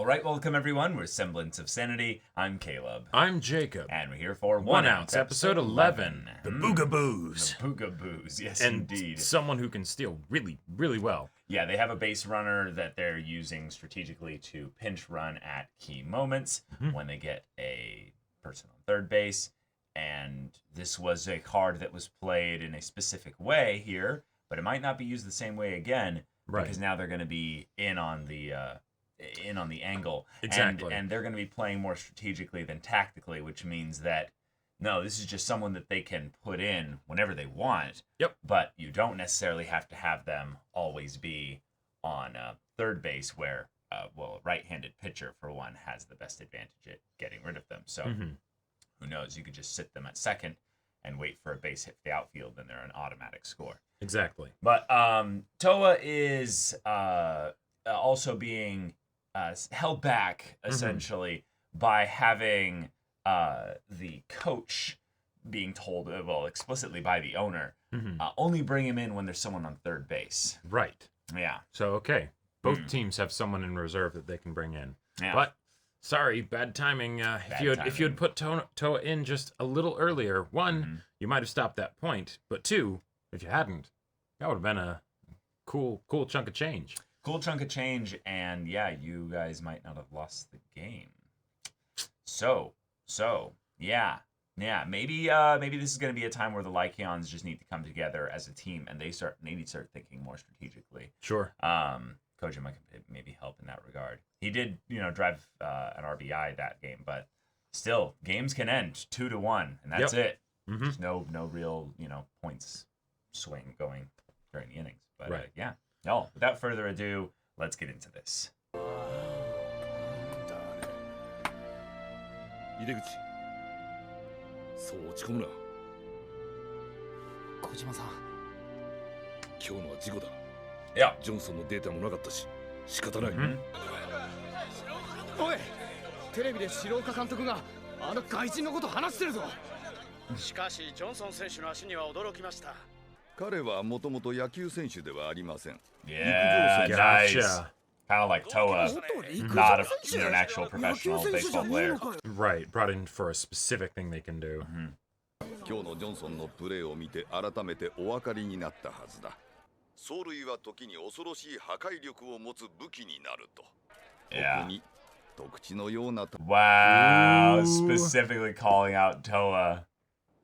All right, welcome everyone. We're Semblance of Sanity. I'm Caleb. I'm Jacob. And we're here for One Ounce, episode 11. The Boogaboos. The Boogaboos, yes And indeed. someone who can steal really, really well. Yeah, they have a base runner that they're using strategically to pinch run at key moments when they get a person on third base. And this was a card that was played in a specific way here, but it might not be used the same way again. Right. Because now they're going to be in on the angle. Exactly. And they're going to be playing more strategically than tactically, which means that, no, this is just someone that they can put in whenever they want. Yep. But you don't necessarily have to have them always be on third base where, a right-handed pitcher, for one, has the best advantage at getting rid of them. So who knows? You could just sit them at second and wait for a base hit for the outfield, and they're an automatic score. Exactly. But Toua is also being held back, essentially, by having the coach being told, explicitly by the owner, only bring him in when there's someone on third base. Right. Yeah. So, okay. Both teams have someone in reserve that they can bring in. Yeah. But, sorry, bad timing. If you had put Toua in just a little earlier, one, you might have stopped that point. But two, if you hadn't, that would have been a cool chunk of change. Cool chunk of change, and yeah, you guys might not have lost the game. So, yeah, maybe this is going to be a time where the Lycaons just need to come together as a team, and they need to start thinking more strategically. Sure. Kojima could maybe help in that regard. He did, drive an RBI that game, but still, games can end 2-1, and that's it. There's no real, points swing going during the innings. But right. Yeah. No, without further ado, let's get into this. 井出口そう落ち込むな小島さん今日のは事故だ Yeah. ジョンソンのデータもなかったし仕方ない、おいテレビで城岡監督があの外人のこと話してるぞしかしジョンソン選手の足には驚きました彼はもともと野球選手ではありません Yeah, nice. Gotcha. Kind of like Toua, not an actual professional baseball player. Right. Brought in for a specific thing they can do. 今日のジョンソンのプレーを見て改めてお分かりになったはずだ走塁は時に恐ろしい破壊力を持つ武器になると Yeah. 特に特地のような Wow, specifically calling out Toua.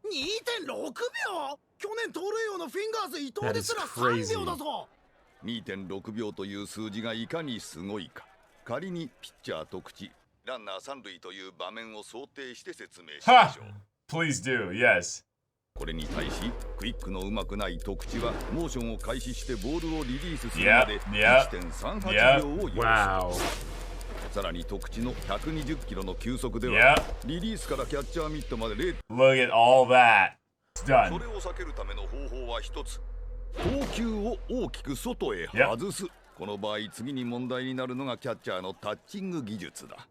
2.6秒去年盗塁王のフィンガーズ伊藤ですら That is 3秒だぞ 2.6 秒という数字がいかにすごいか仮にピッチャー特地ランナー三塁という場面を想定して説明しま Ha! しょう Please do, yes. これに対しクイックのうまくない特地はモーションを開始してボールをリリースするまで 1.38 秒を要する Wow. さらに特地の120キロの球速では Yep. リリースからキャッチャーミットまで 0. Look at all that. It's そ done. れを避けるための方法は一つ投球を大きく外へ外す、この場合次に問題になるのがキャッチャーのタッチング技術だ、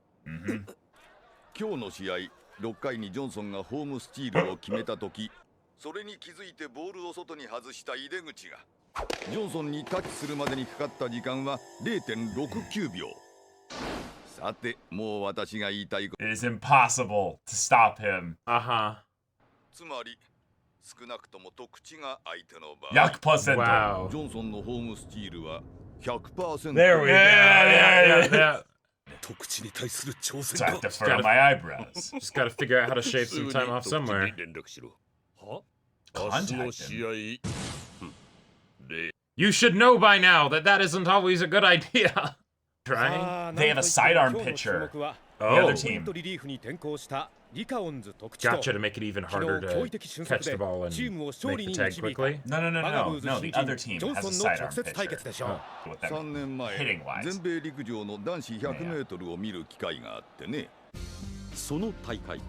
今日の試合6回にジョンソンがホームスチールを決めた時それに気づいてボールを外に外した井出口がジョンソンにタッチするまでにかかった時間は 0.69 秒さてもう私が言いたいこと It is impossible to stop him. Uh-huh. つまり少なくとも特地が相手の場合 100%. Wow. ジョンソンのホームスチールは 100% There we go. Yeah. 特地に対する挑 So 戦 I have to furrow my eyebrows. Just gotta figure out how to shave some time off somewhere. 連絡しろは Contact 明日の him. 試合 You should know by now that isn't always a good idea. Trying? They have a sidearm pitcher. The other team. Gotcha, to make it even harder to catch the ball and make the tag quickly? No. The other team has a sidearm pitcher. With 3 them. 年前 Hitting wise. 全米陸上の男子 100m を見る機会があってねその大会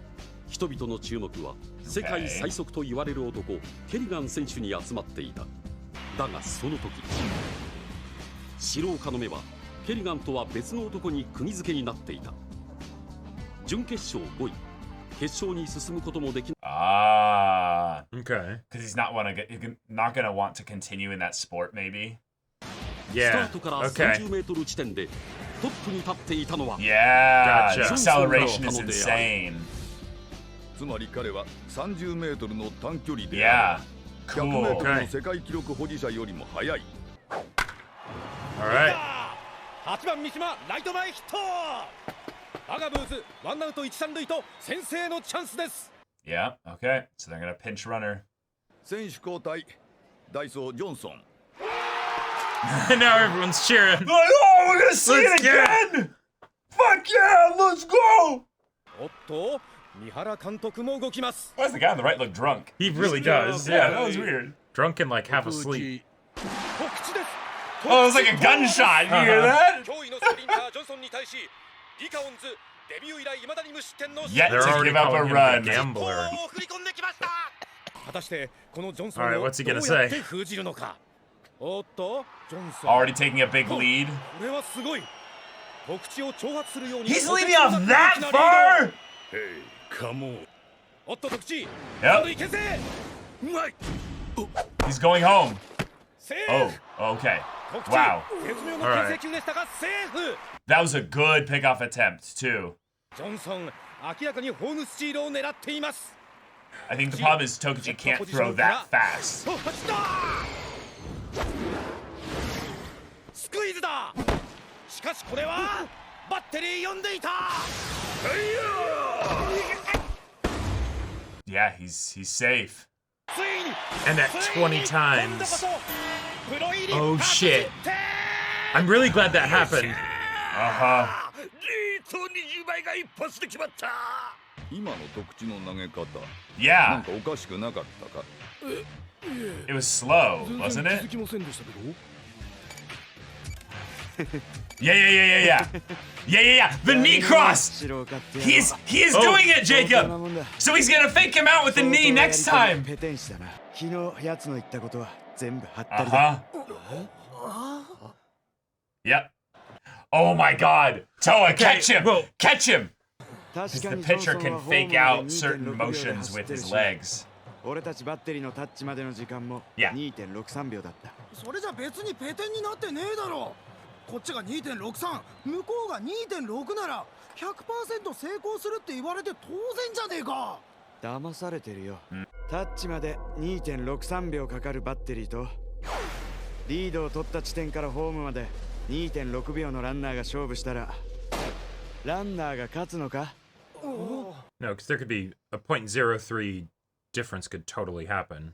人々の注目は世界最速と言われる男ケリガン選手に集まっていただがその時城岡の目はケリガンとは別の男に釘付けになっていた準決勝5位決勝に進むこともできない Ah. Okay. Because he's not gonna want to continue in that sport, maybe. スタ Yeah. ートから Okay. 30メートル地点でトップに立っていたのは Yeah, Gotcha. acceleration is insane. つまり彼は30メートルの短距離で Yeah, 100メー cool. トルの世界記録保持者よりも速い。 Alright. 8番三島ライト前ヒット。我がブースワンアウト一三塁と先制のチャンスです。 Yeah, okay. So they're gonna pinch runner. 選手交代。ダイソー・ジョンソン。 And now everyone's cheering. Oh, we're gonna see Let's it again! Fuck yeah, let's go! おっと三原監督も動きます。 Why does the guy on the right look drunk? He really does. Yeah, that Yeah. was weird. Drunk and like half asleep. 告知です。 Oh, it was like a gunshot. You hear that? 驚異のスプリンタージョンソンに対しリカオンズデビュー以来未だに無失点の Yet They're to already give up a calling him run. the gambler. を振り込んできました。果たしてこのジョンソン Alright, を what's he ど gonna うやって say? 封じるのか。おっとジョンソン Already taking a big lead. これはすごい。告知を挑発するように He's leading off that far? Hey, come on. おっと告知 Yep. いけせうまい He's going home. セーフ Oh, okay. 告知 Wow. 絶妙な牽制球でしたがセーフ That was a good pickoff attempt, too. ジョンソン明らかにホームスチールを狙っています I think the problem is Tokuchi can't throw that fast. お走ったスクイズだしかしこれはバッテリー読んでいた Yeah, he's safe. ついに And at 20 times. 今度こそプロ入り Oh 初 shit. 失点 I'm really glad that happened. Uh-huh. リート20倍が一発で決まった。今の特地の投げ方。なん Yeah, かおかしくなかったか。 it was slow, wasn't 気づ it? きませんでしたけど。 Yeah. The knee cross. He is doing it, Jacob. So he's gonna fake him out with the knee next time. ペテン師だな。昨日やつの言ったことは全部はったり Uh だ。 huh. Yep. Oh my God, Toa, catch him! whoa. Catch him! 確 Because か the に pitcher ジョンソン can はホー fake ムまで out 2.6 certain 秒で motions 走 with ってる his し legs. 俺たちバッテリーのタッチまでの時間も Yeah. 2.63秒だった。それじゃ別にペテンになってねえだろ。こっちが 2.63 向こうが 2.6 なら 100% 成功するって言われて当然じゃねえか。騙されてるよ。タッチまで 2.63 秒かかるバッテリーとリードを取った地点からホームまで 2.6 秒のランナーが勝負したらランナーが勝つのか？ No, because there could be a 0.03 difference could totally happen.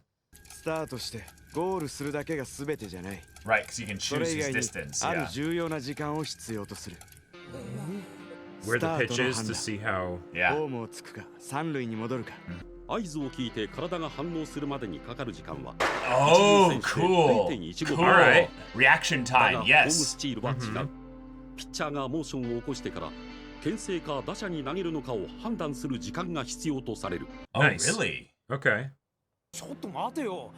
スタートしてゴールするだけが全てじゃない。 Right, because you can そ choose れ以 his 外に distance. ある Yeah. 重要な時間を必要とする。 Where the スター pitch トの is 判 to 断。 see how. ホ Yeah. ームをつくか三塁に戻るか。合図を聞いて体が反応するまでにかかる時間は Oh, 一 cool. 塁選手で Cool. 0.15 Reaction だが time. ホーム Yes. スチールは違う、ピッチャーがモーションを起こしてから牽制か打者に投げるのかを判断する時間が必要とされる。 Oh, Nice. really? Okay. ちょっと待てよ。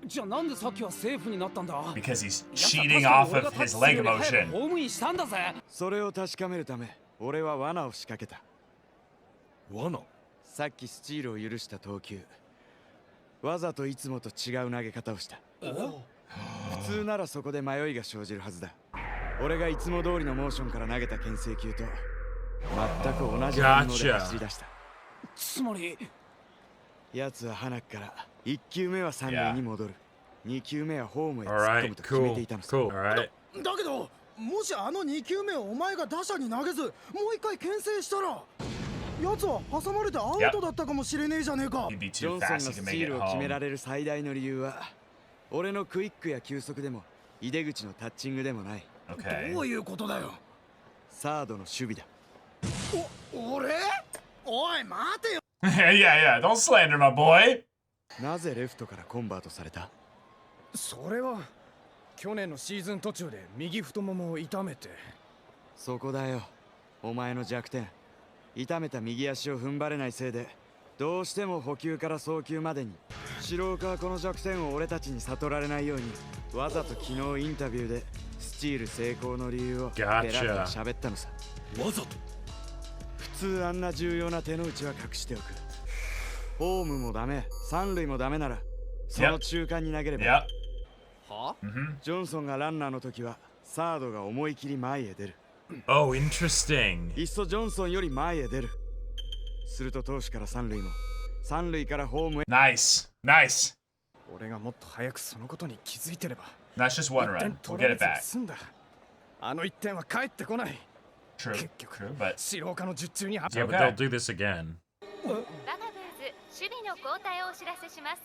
じゃあなんでさっきはセーフになったんだ。 Because he's いや cheating 確かに off 俺 of がタッ his チする leg より早く motion. ホームインしたんだぜ。それを確かめるため俺は罠を仕掛けた。罠？さっきスチールを許した投球わざといつもと違う投げ方をした。普通ならそこで迷いが生じるはずだ。俺がいつも通りのモーションから投げた牽制球と全く同じ反応で走り出した。つまり奴は花から1球目は三塁に戻る、2球目はホームへ突っ込 Alright, むと決め cool. ていたのさ。 Cool. Alright. だけどもしあの2球目をお前が打者に投げずもう一回牽制したら奴は挟まれてアウトだったかもしれねえじゃねえか。 He'd be ジョ too ンソンが fast. ス He チ can ー make it ルを決め home. られる最大の理由は俺のクイックや球速でも井出口のタッチングでもない。 Okay. どういうことだよ。サードの守備だ。俺おい待てよ。yeah. Don't slander my boy. なぜレフトからコンバートされた？それは去年のシーズン途中で右太ももを痛めて。そこだよお前の弱点。痛めた右足を踏ん張れないせいでどうしても補給から送球までに白岡はこの弱点を俺たちに悟られないようにわざと昨日インタビューでスチール成功の理由をベラベラ喋ったのさ。わざと？普通あんな重要な手の内は隠しておく。ホームもダメ三塁もダメならその中間に投げれば。 Yep. は？ Mm-hmm. ジョンソンがランナーの時はサードが思い切り前へ出る。Oh, interesting. いっそジョンソンより前へ出る。すると投手から三塁も、三塁からホームへ。Nice. Nice. 俺がもっと早くそのことに気づいてれば。 That's just one 1点 run. We'll 取ら get れ it ずに back. 済んだ。あの1点は返ってこない。 True. 結局 True, but 白岡の術中に Yeah, but Okay. they'll do this again. バガブーズ守備の交代をお知らせします。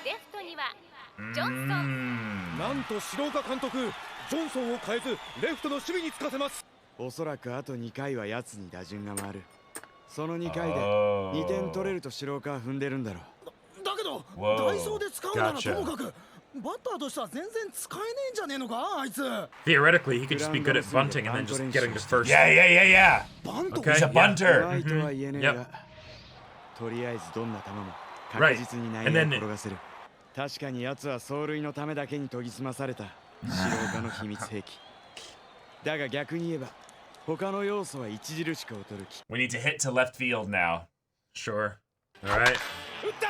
レフトにはジョンソン。なんと白岡監督、ジョンソンを変えずレフトの守備につかせます。おそらくあと2回は奴に打順が回る。その2回で Oh. 2点取れると白岡は踏んでるんだろう。だけど Whoa. ダイソーで使うなら Gotcha. ともかくバッターとしては全然使えねえんじゃねえのかあいつ。 Theoretically, he could just be good at bunting and then just getting to first. yeah, yeah, yeah, yeah. バント Okay. He's a Yeah. う bunter. まいとは言えねえ Yep. が、とりあえずどんな球も Right. 確実に内 And 野 then- を転がせる。確かに奴は走塁のためだけに研ぎ澄まされた白岡の秘密兵器。だが逆に言えば他の要素は著しく劣るき。 We need to hit to left field now. Sure. All right. 打った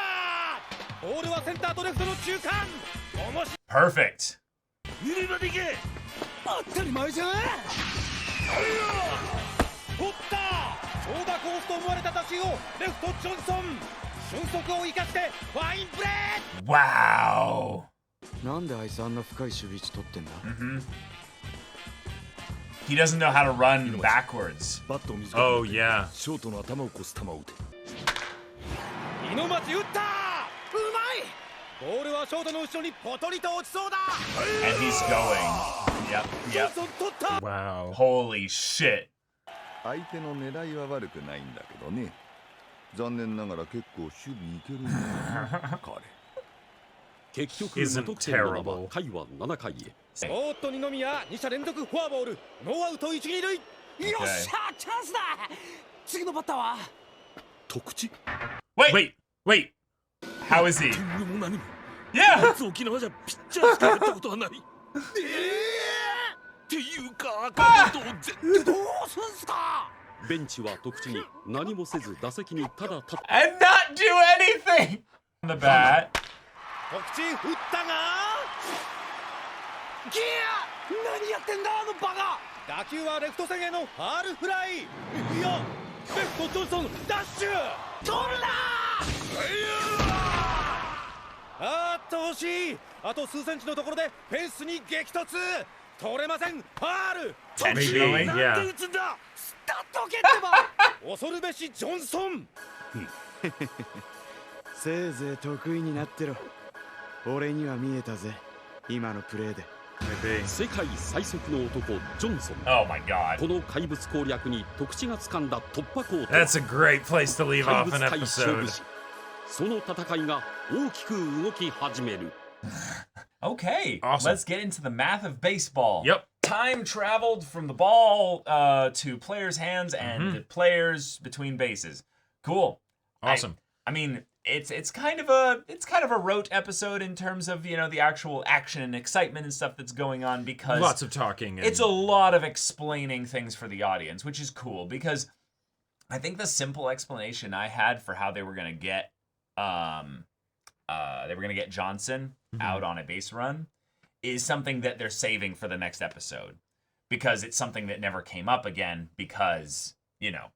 ー。ボールはセンターとレフトの中間。面白い。 Perfect. 二塁まで行け。当たり前じゃん。取ったー。長打コースと思われた打球をレフトジョンソン。俊足を生かしてファインプレー。 Wow. なんであいつあんな深い守備位置取ってんだ。 He doesn't know how to run backwards. バットを短く Oh, yeah. ショートの頭を越す球を打て。猪町打ったー。うまい。ボールはショートの後ろにポトリと落ちそうだ。 And he's going. Yep, ジョン yep. ソン取った。 Wow. Holy shit. 相手の狙いは悪くないんだけどね。残念ながら結構守備いけるんだよ彼。結局 Isn't 無得点のまま terrible. 回は7回へ。おっと二宮2者連続フォアボール。ノーアウト一二塁。よっしゃチャンスだ。次のバッターは特地 Wait. Wait. How is he? 何も何も。 Yeah. 沖縄じゃピッチャーしかやったことはない。っていうかどうすんすか。ベンチは特地に何もせず打席にただ立っ And not do anything. On the bat. 特地打ったがギア何やってんだあのバカ。打球はレフト線へのファールフライ。いやレフトジョンソンダッシュ。取るな。あーっと惜しい。あと数センチのところでフェンスに激突。取れません。ファール。 Intentionally. なんで Yeah. 打つんだ。スタッとけってば。恐るべしジョンソン。せいぜい得意になってろ。俺には見えたぜ今のプレーで。 Maybe. 世界最速の男ジョンソン。 Oh my god. この怪物攻略に特地が掴んだ突破口と That's a great place to leave 怪 off 物 an 対勝 episode. 負師。その戦いが大きく動き始める。 Okay. Awesome. Let's get into the math of baseball. Yep. Time traveled from the ball to players' hands and the players between bases. Cool. Awesome. I mean, it's kind of a rote episode in terms of, you know, the actual action and excitement and stuff that's going on because Lots of talking. And it's a lot of explaining things for the audience, which is cool because I think the simple explanation I had for how they were gonna get Johnson out on a base run is something that they're saving for the next episode because it's something that never came up again because, you know,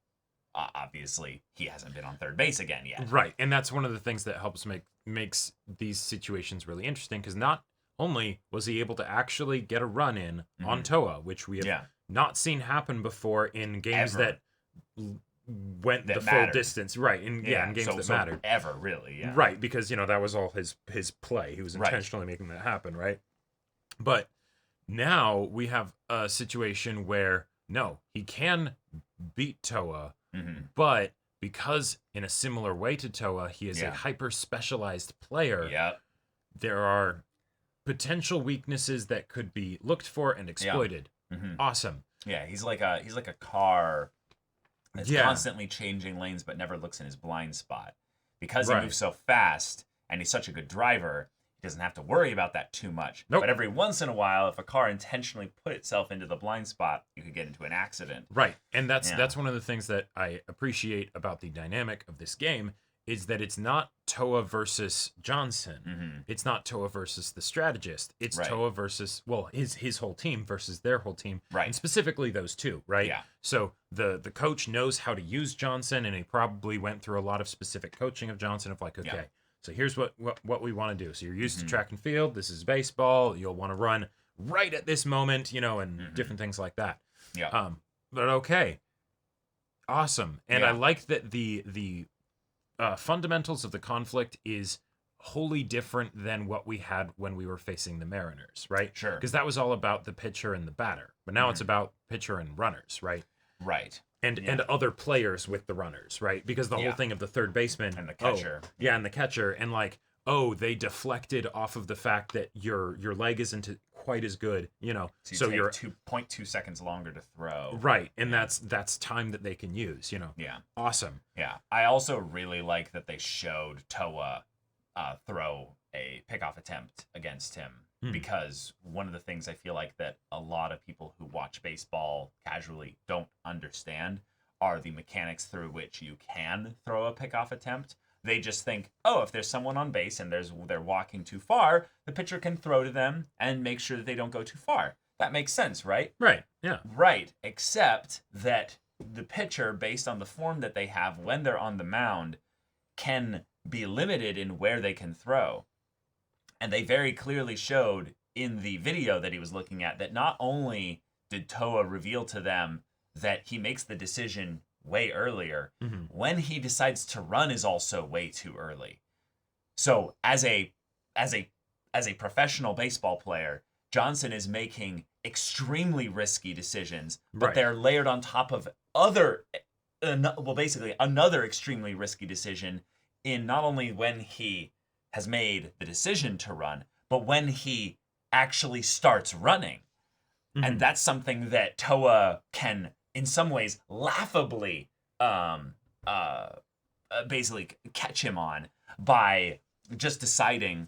obviously he hasn't been on third base again yet. Right, and that's one of the things that helps makes these situations really interesting because not only was he able to actually get a run in on Toua, which we have not seen happen before in games Ever. that went That the full mattered. distance, right? In games that mattered, Ever, really, yeah. right? Because you know that was all his play. He was Right. intentionally making that happen, right? But now we have a situation where no, he can beat Toua. But because in a similar way to Toua, he is a hyper specialized player, Yep. there are potential weaknesses that could be looked for and exploited. Awesome. Yeah, he's like a car that's Yeah. constantly changing lanes but never looks in his blind spot. Because he Right. moves so fast and he's such a good driver, he doesn't have to worry about that too much. Nope. But every once in a while, if a car intentionally put itself into the blind spot, you could get into an accident. Right. And Yeah. that's one of the things that I appreciate about the dynamic of this game is that it's not Toua versus Johnson. It's not Toua versus the strategist. It's Toua versus, well, his whole team versus their whole team. Right. And specifically those two, right? Yeah. So the coach knows how to use Johnson, and he probably went through a lot of specific coaching of Johnson of like, okay, so here's what we want to do. So you're used to track and field. This is baseball. You'll want to run right at this moment, you know, and different things like that. Yeah. But okay. Awesome. And I like that the fundamentals of the conflict is wholly different than what we had when we were facing the Mariners, right? Sure. Because that was all about the pitcher and the batter. But now it's about pitcher and runners, right? Right. And other players with the runners, right? Because the whole thing of the third baseman and the catcher. And the catcher, and like, they deflected off of the fact that your leg isn't quite as good, you know. So you're 2.2 seconds longer to throw. Right, and that's time that they can use, you know. Yeah. Awesome. Yeah. I also really like that they showed Toua throw a pickoff attempt against him, because one of the things I feel like that a lot of people who watch baseball casually don't understand are the mechanics through which you can throw a pickoff attempt. They just think, oh, if there's someone on base and they're walking too far, the pitcher can throw to them and make sure that they don't go too far. That makes sense, right? Right, yeah. Right, except that the pitcher, based on the form that they have when they're on the mound, can be limited in where they can throw. And they very clearly showed in the video that he was looking at that not only did Toua reveal to them that he makes the decision way earlier, when he decides to run is also way too early. So as a professional baseball player, Johnson is making extremely risky decisions, but they're layered on top of basically another extremely risky decision in not only when he has made the decision to run, but when he actually starts running. And that's something that Toua can, in some ways, laughably basically catch him on by just deciding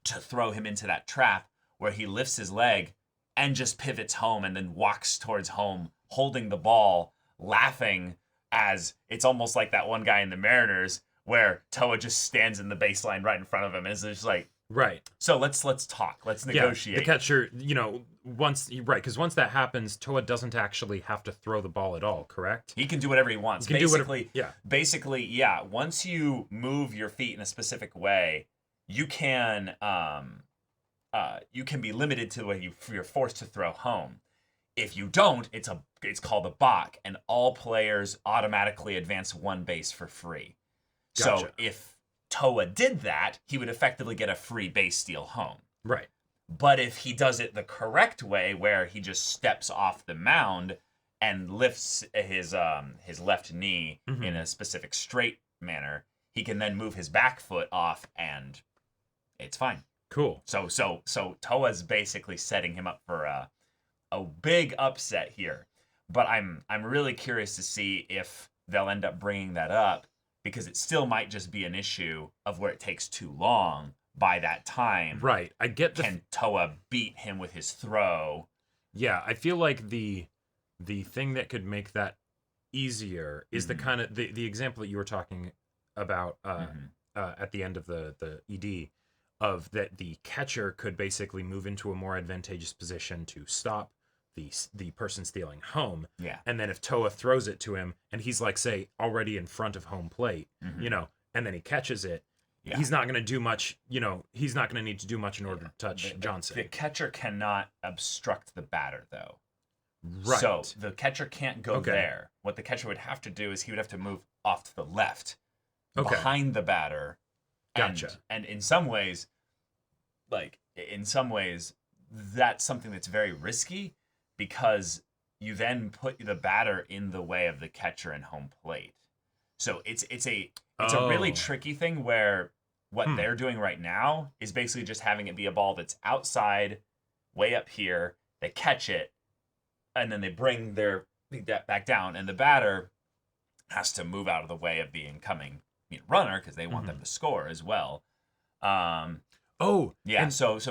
to throw him into that trap where he lifts his leg and just pivots home and then walks towards home holding the ball, laughing, as it's almost like that one guy in the Mariners where Toua just stands in the baseline right in front of him and is just like, right. So let's talk. Let's negotiate. The catcher, you know, once that happens, Toua doesn't actually have to throw the ball at all, correct? He can do whatever he wants. He can basically, do whatever, Basically, once you move your feet in a specific way, you can be limited to where you're forced to throw home. If you don't, it's called a balk, and all players automatically advance one base for free. Gotcha. So if Toua did that, he would effectively get a free base steal home. Right. But if he does it the correct way, where he just steps off the mound and lifts his left knee in a specific straight manner, he can then move his back foot off, and it's fine. Cool. So Toua's basically setting him up for a big upset here. But I'm really curious to see if they'll end up bringing that up, because it still might just be an issue of where it takes too long. By that time, right? I get can Toua beat him with his throw? Yeah, I feel like the thing that could make that easier is the kind of the example that you were talking about at the end of the ED, of that the catcher could basically move into a more advantageous position to stop the person stealing home. Yeah. And then if Toua throws it to him and he's like, say, already in front of home plate, you know, and then he catches it, he's not going to do much, you know, he's not going to need to do much in order to touch Johnson. The catcher cannot obstruct the batter, though. Right. So the catcher can't go there. What the catcher would have to do is he would have to move off to the left, behind the batter. Gotcha. And in some ways, that's something that's very risky, because you then put the batter in the way of the catcher and home plate. So it's a really tricky thing where what they're doing right now is basically just having it be a ball that's outside, way up here. They catch it, and then they bring their back down, and the batter has to move out of the way of the incoming runner, because they want them to score as well. So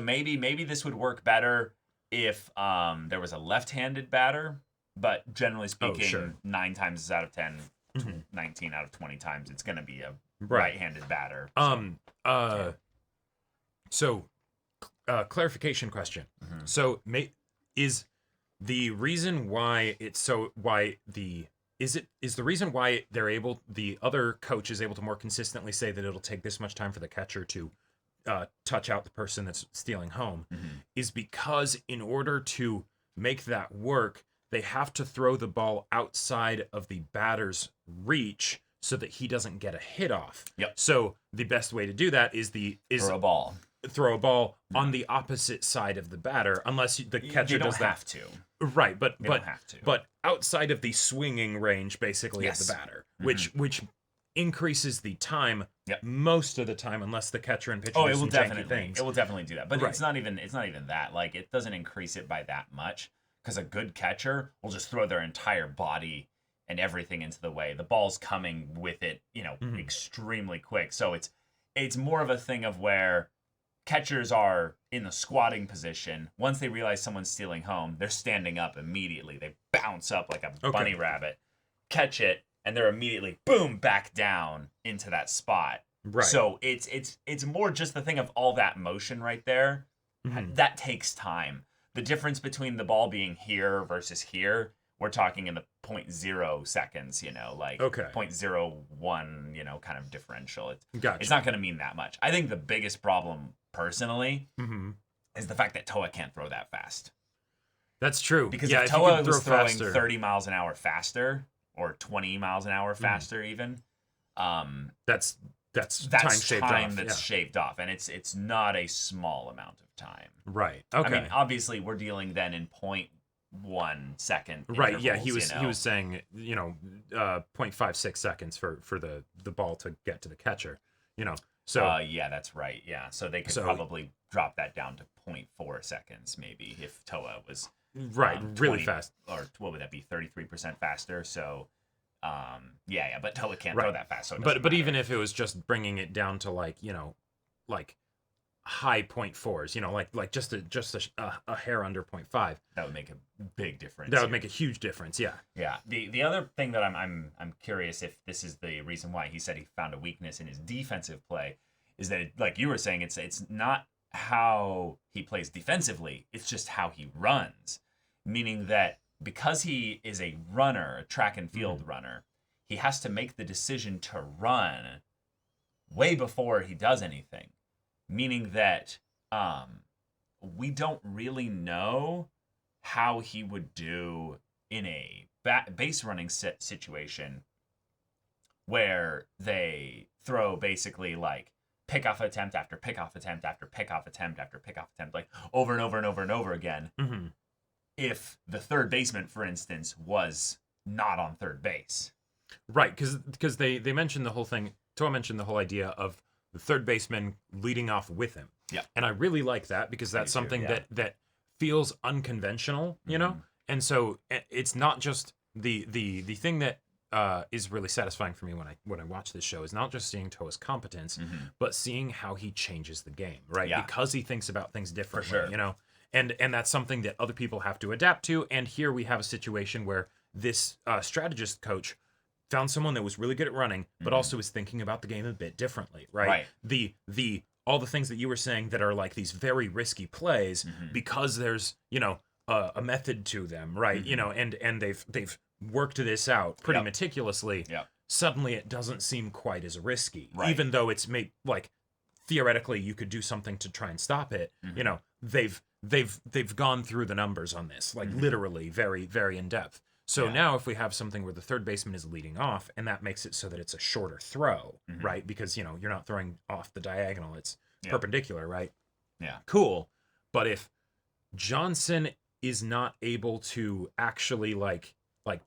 maybe this would work better if there was a left-handed batter, but generally speaking, 9 times out of 10, 19 out of 20 times, it's going to be a right-handed batter. So clarification question. So is the reason why the reason why the other coach is able to more consistently say that it'll take this much time for the catcher to touch out the person that's stealing home is because in order to make that work, they have to throw the ball outside of the batter's reach so that he doesn't get a hit off. Yep. So the best way to do that is throw a ball on the opposite side of the batter, unless the catcher does that. You don't have to. Right, but don't have to. But outside of the swinging range, basically, of the batter, which increases the time most of the time, unless the catcher and pitcher do some janky things. It will definitely do that. But it's not even that. Like, it doesn't increase it by that much, because a good catcher will just throw their entire body and everything into the way. The ball's coming with it, extremely quick. So it's more of a thing of where catchers are in the squatting position. Once they realize someone's stealing home, they're standing up immediately. They bounce up like a bunny rabbit, catch it, and they're immediately, boom, back down into that spot. Right. So it's more just the thing of all that motion right there. That takes time. The difference between the ball being here versus here, we're talking in the 0.0 seconds, 0.01, kind of differential. It's not going to mean that much. I think the biggest problem, personally, is the fact that Toua can't throw that fast. That's true. Because if Toua was throwing 30 miles an hour faster, or 20 miles an hour faster even, that's time that's shaved off, and it's not a small amount of time. Right. Okay. I mean, obviously, we're dealing then in 0.1 second. Right. Yeah. He was saying 0.56 seconds for the ball to get to the catcher. So yeah, that's right. Yeah. So they could probably drop that down to 0.4 seconds, maybe, if Toua was really fast. Or what would that be? 33% faster. So but Toua can't throw that fast. So but even if it was just bringing it down to like high 0.4s, like just a hair under 0.5, that would make a big difference. That would make a huge difference. Yeah. Yeah. The other thing that I'm curious if this is the reason why he said he found a weakness in his defensive play is that, like you were saying, it's not how he plays defensively, it's just how he runs. Meaning that because he is a runner, a track and field runner, he has to make the decision to run way before he does anything. Meaning that we don't really know how he would do in a base running situation where they throw basically like pickoff attempt after pickoff attempt after pickoff attempt after pickoff attempt, like over and over and over and over again. If the third baseman, for instance, was not on third base. Right, because they mentioned the whole thing. Toua mentioned the whole idea of the third baseman leading off with him. Yeah. And I really like that because that's something that feels unconventional, And so it's not just the thing that is really satisfying for me when I watch this show is not just seeing Toua's competence, but seeing how he changes the game, right? Yeah. Because he thinks about things differently, For sure. And that's something that other people have to adapt to. And here we have a situation where this strategist coach found someone that was really good at running, but also is thinking about the game a bit differently, right? The all the things that you were saying that are like these very risky plays because there's a method to them, right? And they've worked this out pretty meticulously. Suddenly, it doesn't seem quite as risky, even though it's like theoretically you could do something to try and stop it. They've gone through the numbers on this, like literally very, very in depth. So now if we have something where the third baseman is leading off, and that makes it so that it's a shorter throw, right? Because, you're not throwing off the diagonal, it's perpendicular, right? Yeah. Cool. But if Johnson is not able to actually like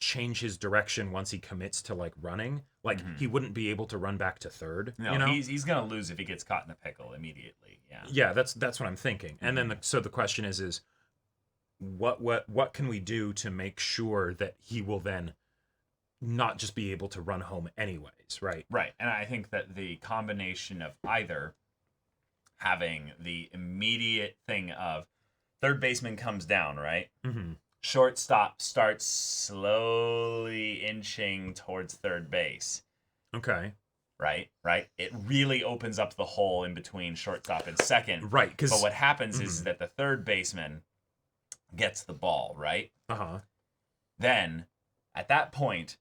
change his direction once he commits to like running, like he wouldn't be able to run back to third. No, he's gonna lose if he gets caught in a pickle immediately. Yeah, that's what I'm thinking. And then the question is what can we do to make sure that he will then not just be able to run home anyways, right? Right. And I think that the combination of either having the immediate thing of third baseman comes down, right? Shortstop starts slowly inching towards third base. Okay. right? It really opens up the hole in between shortstop and second. Right. But what happens is that the third baseman gets the ball, right? Then, at that point,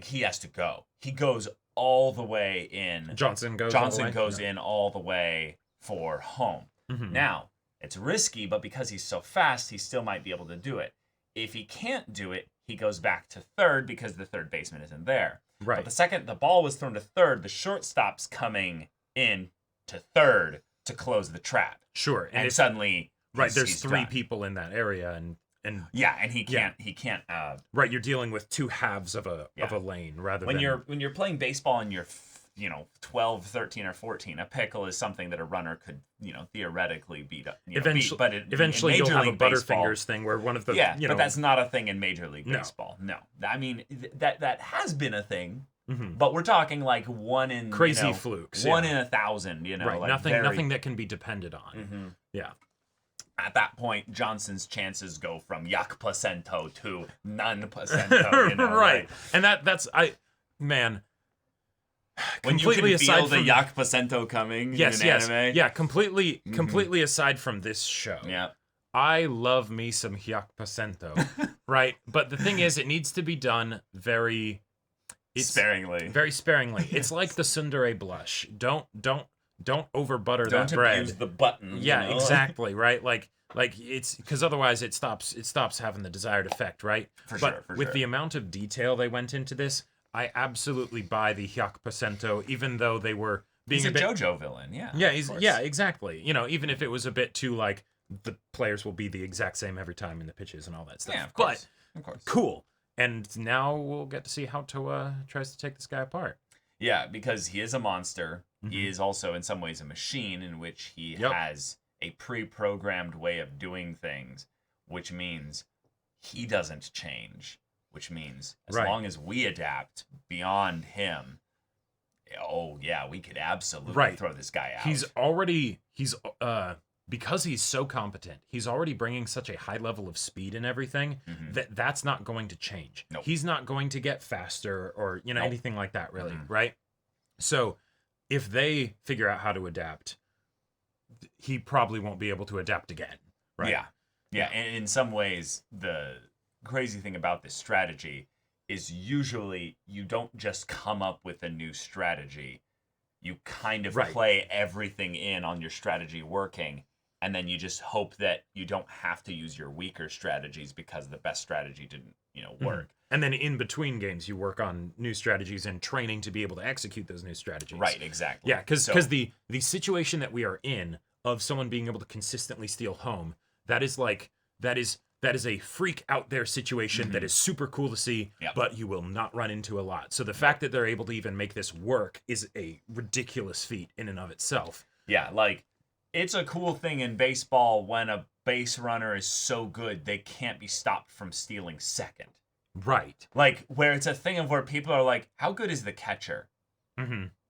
he has to go. He goes all the way in. Johnson goes in all the way for home. Now, it's risky, but because he's so fast, he still might be able to do it. If he can't do it, he goes back to third because the third baseman isn't there. Right. But the second the ball was thrown to third, the shortstop's coming in to third to close the trap. Sure. And suddenly, there's 3 done. people in that area, and he can't. Right, you're dealing with 2 halves of a lane rather when than when you're playing baseball and you're 12, 13, or 14. A pickle is something that a runner could theoretically beat up. Eventually, but eventually you'll have a Butterfingers thing where one of the but that's not a thing in Major League Baseball. No, I mean that has been a thing. But we're talking like one in crazy flukes, one in 1,000. Right, like nothing that can be depended on. Yeah. At that point, Johnson's chances go from yak placento to none placento. Right, and that's man. When completely you can feel aside the from yak placento coming in anime. Yeah, completely aside from this show. Yeah. I love me some yak placento, right? But the thing is, it needs to be done very sparingly. Very sparingly. It's like the tsundere blush. Don't over butter that bread. Don't abuse the button. Yeah, exactly. Right. Like it's because otherwise it stops having the desired effect. Right. For sure. With the amount of detail they went into this, I absolutely buy the Hyak Placento, even though they were being he's a bit JoJo villain. Yeah. Yeah. Exactly. Even if it was a bit too like the players will be the exact same every time in the pitches and all that stuff. Yeah, of course. Cool. And now we'll get to see how Toua tries to take this guy apart. Yeah, because he is a monster. He is also, in some ways, a machine in which he has a pre-programmed way of doing things, which means he doesn't change, which means as long as we adapt beyond him, we could absolutely throw this guy out. Because he's so competent, he's already bringing such a high level of speed and everything that's not going to change. Nope. He's not going to get faster or anything like that, really, right? So if they figure out how to adapt, he probably won't be able to adapt again, right? Yeah. And in some ways, the crazy thing about this strategy is usually you don't just come up with a new strategy. You kind of play everything in on your strategy working, and then you just hope that you don't have to use your weaker strategies because the best strategy didn't, work. And then in between games, you work on new strategies and training to be able to execute those new strategies. Right, exactly. Yeah, because the situation that we are in of someone being able to consistently steal home, that is a freak out there situation that is super cool to see, but you will not run into a lot. So the fact that they're able to even make this work is a ridiculous feat in and of itself. Yeah, like, it's a cool thing in baseball when a base runner is so good they can't be stopped from stealing second. Right. Like, where it's a thing of where people are like, how good is the catcher?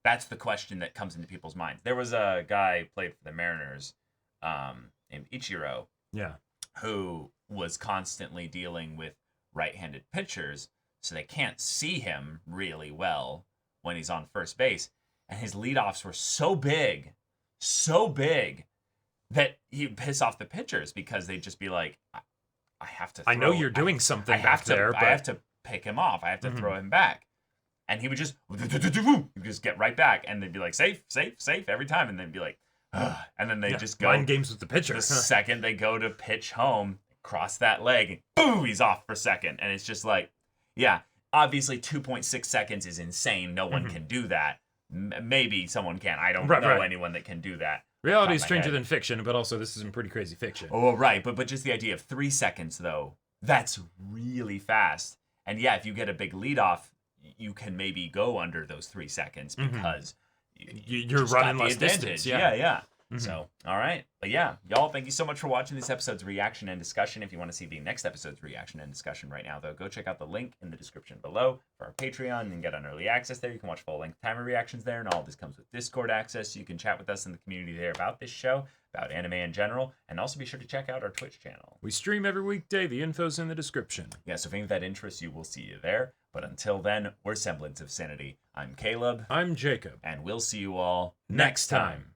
That's the question that comes into people's minds. There was a guy who played for the Mariners named Ichiro. Yeah. Who was constantly dealing with right-handed pitchers, so they can't see him really well when he's on first base. And his leadoffs were so big, that he'd piss off the pitchers because they'd just be like, I have to throw, I know you're doing something back there, but I have to pick him off. I have to throw him back. And he would just get right back, and they'd be like, safe, every time. And they'd be like, ugh. And then they just go. Mind games with the pitcher. The second they go to pitch home, cross that leg, and boom, he's off for second. And it's just like, yeah, obviously 2.6 seconds is insane. No one can do that. Maybe someone can. I don't know anyone that can do that. Reality is stranger than fiction, but also this is some pretty crazy fiction. Oh, right. But just the idea of 3 seconds, though, that's really fast. And yeah, if you get a big leadoff, you can maybe go under those 3 seconds because you're running less distance. Yeah. So, all right. But yeah, y'all, thank you so much for watching this episode's reaction and discussion. If you want to see the next episode's reaction and discussion right now, though, go check out the link in the description below for our Patreon and get on early access there. You can watch full-length timer reactions there, and all of this comes with Discord access. So you can chat with us in the community there about this show, about anime in general, and also be sure to check out our Twitch channel. We stream every weekday. The info's in the description. Yeah, so if any of that interests you, we'll see you there. But until then, we're Semblance of Sanity. I'm Caleb. I'm Jacob. And we'll see you all next time.